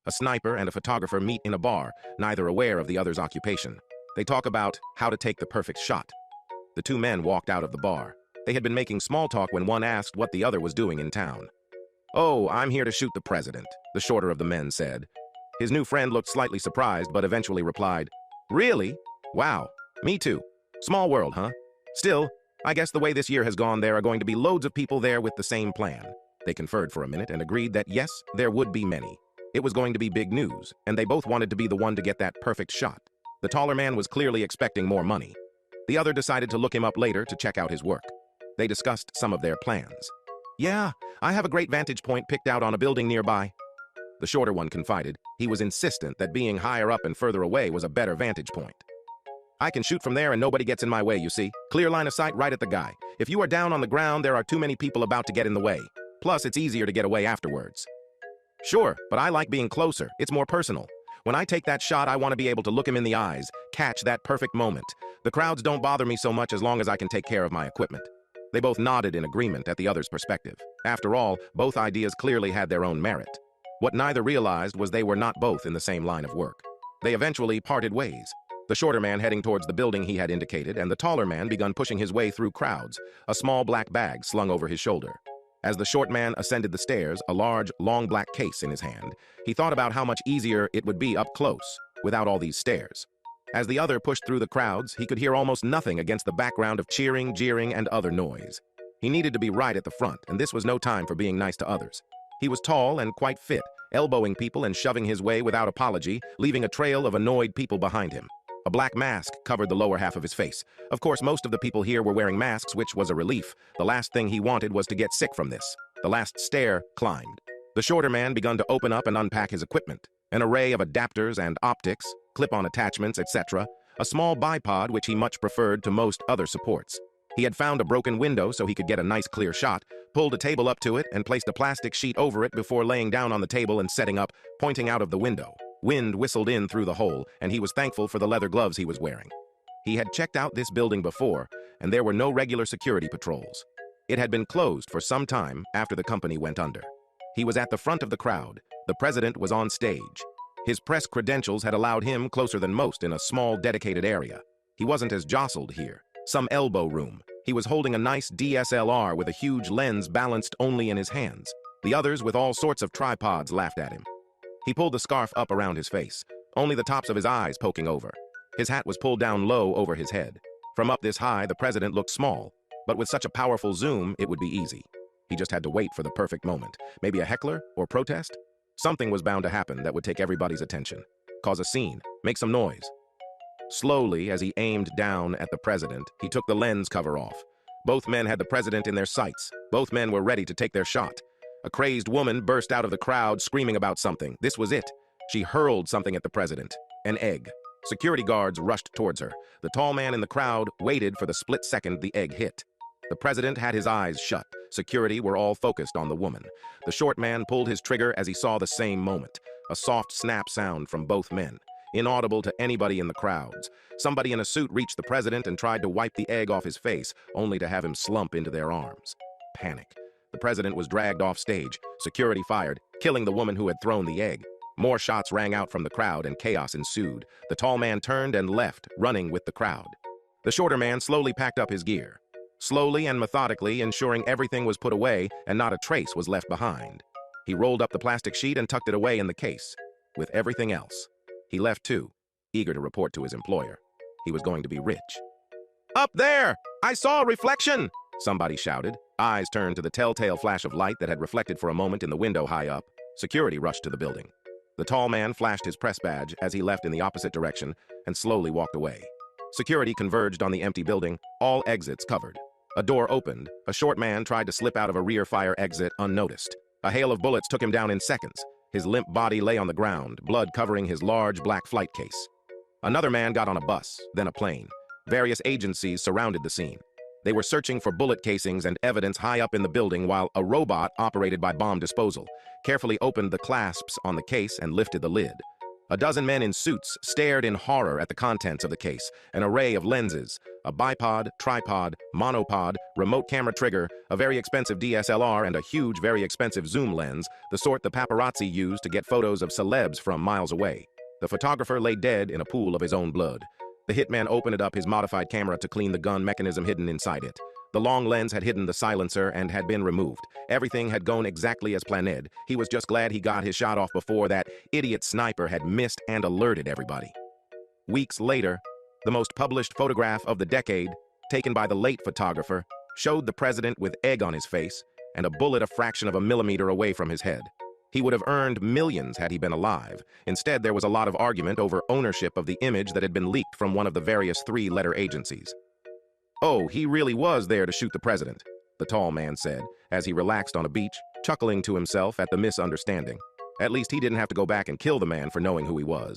A sniper and a photographer meet in a bar, neither aware of the other's occupation. They talk about how to take the perfect shot. The two men walked out of the bar. They had been making small talk when one asked what the other was doing in town. "Oh, I'm here to shoot the president," the shorter of the men said. His new friend looked slightly surprised, but eventually replied, "Really? Wow, me too. Small world, huh? Still, I guess the way this year has gone, there are going to be loads of people there with the same plan." They conferred for a minute and agreed that yes, there would be many. It was going to be big news, and they both wanted to be the one to get that perfect shot. The taller man was clearly expecting more money. The other decided to look him up later to check out his work. They discussed some of their plans. "Yeah, I have a great vantage point picked out on a building nearby." The shorter one confided. He was insistent that being higher up and further away was a better vantage point. "I can shoot from there and nobody gets in my way, you see. Clear line of sight right at the guy. If you are down on the ground, there are too many people about to get in the way. Plus, it's easier to get away afterwards." "Sure, but I like being closer. It's more personal. When I take that shot, I want to be able to look him in the eyes, catch that perfect moment. The crowds don't bother me so much as long as I can take care of my equipment." They both nodded in agreement at the other's perspective. After all, both ideas clearly had their own merit. What neither realized was they were not both in the same line of work. They eventually parted ways. The shorter man heading towards the building he had indicated, and the taller man begun pushing his way through crowds, a small black bag slung over his shoulder. As the short man ascended the stairs, a large, long black case in his hand, he thought about how much easier it would be up close, without all these stairs. As the other pushed through the crowds, he could hear almost nothing against the background of cheering, jeering, and other noise. He needed to be right at the front, and this was no time for being nice to others. He was tall and quite fit, elbowing people and shoving his way without apology, leaving a trail of annoyed people behind him. A black mask covered the lower half of his face. Of course, most of the people here were wearing masks, which was a relief. The last thing he wanted was to get sick from this. The last stair climbed. The shorter man began to open up and unpack his equipment. An array of adapters and optics, clip-on attachments, etc. A small bipod which he much preferred to most other supports. He had found a broken window so he could get a nice clear shot, pulled a table up to it, and placed a plastic sheet over it before laying down on the table and setting up, pointing out of the window. Wind whistled in through the hole, and he was thankful for the leather gloves he was wearing. He had checked out this building before, and there were no regular security patrols. It had been closed for some time after the company went under. He was at the front of the crowd. The president was on stage. His press credentials had allowed him closer than most in a small, dedicated area. He wasn't as jostled here. Some elbow room. He was holding a nice DSLR with a huge lens balanced only in his hands. The others, with all sorts of tripods, laughed at him. He pulled the scarf up around his face, only the tops of his eyes poking over. His hat was pulled down low over his head. From up this high, the president looked small, but with such a powerful zoom, it would be easy. He just had to wait for the perfect moment. Maybe a heckler or protest? Something was bound to happen that would take everybody's attention. Cause a scene, make some noise. Slowly, as he aimed down at the president, he took the lens cover off. Both men had the president in their sights. Both men were ready to take their shot. A crazed woman burst out of the crowd, screaming about something. This was it. She hurled something at the president. An egg. Security guards rushed towards her. The tall man in the crowd waited for the split second the egg hit. The president had his eyes shut. Security were all focused on the woman. The short man pulled his trigger as he saw the same moment. A soft snap sound from both men, inaudible to anybody in the crowds. Somebody in a suit reached the president and tried to wipe the egg off his face, only to have him slump into their arms. Panic. The president was dragged off stage. Security fired, killing the woman who had thrown the egg. More shots rang out from the crowd and chaos ensued. The tall man turned and left, running with the crowd. The shorter man slowly packed up his gear. Slowly and methodically, ensuring everything was put away and not a trace was left behind. He rolled up the plastic sheet and tucked it away in the case, with everything else. He left too, eager to report to his employer. He was going to be rich. "Up there! I saw a reflection!" somebody shouted. Eyes turned to the telltale flash of light that had reflected for a moment in the window high up. Security rushed to the building. The tall man flashed his press badge as he left in the opposite direction and slowly walked away. Security converged on the empty building, all exits covered. A door opened. A short man tried to slip out of a rear fire exit unnoticed. A hail of bullets took him down in seconds. His limp body lay on the ground, blood covering his large black flight case. Another man got on a bus, then a plane. Various agencies surrounded the scene. They were searching for bullet casings and evidence high up in the building while a robot operated by bomb disposal carefully opened the clasps on the case and lifted the lid. A dozen men in suits stared in horror at the contents of the case, an array of lenses, a bipod, tripod, monopod, remote camera trigger, a very expensive DSLR, and a huge, very expensive zoom lens, the sort the paparazzi use to get photos of celebs from miles away. The photographer lay dead in a pool of his own blood. The hitman opened up his modified camera to clean the gun mechanism hidden inside it. The long lens had hidden the silencer and had been removed. Everything had gone exactly as planned. He was just glad he got his shot off before that idiot sniper had missed and alerted everybody. Weeks later, the most published photograph of the decade, taken by the late photographer, showed the president with egg on his face and a bullet a fraction of a millimeter away from his head. He would have earned millions had he been alive. Instead, there was a lot of argument over ownership of the image that had been leaked from one of the various three-letter agencies. "Oh, he really was there to shoot the president," the tall man said, as he relaxed on a beach, chuckling to himself at the misunderstanding. At least he didn't have to go back and kill the man for knowing who he was.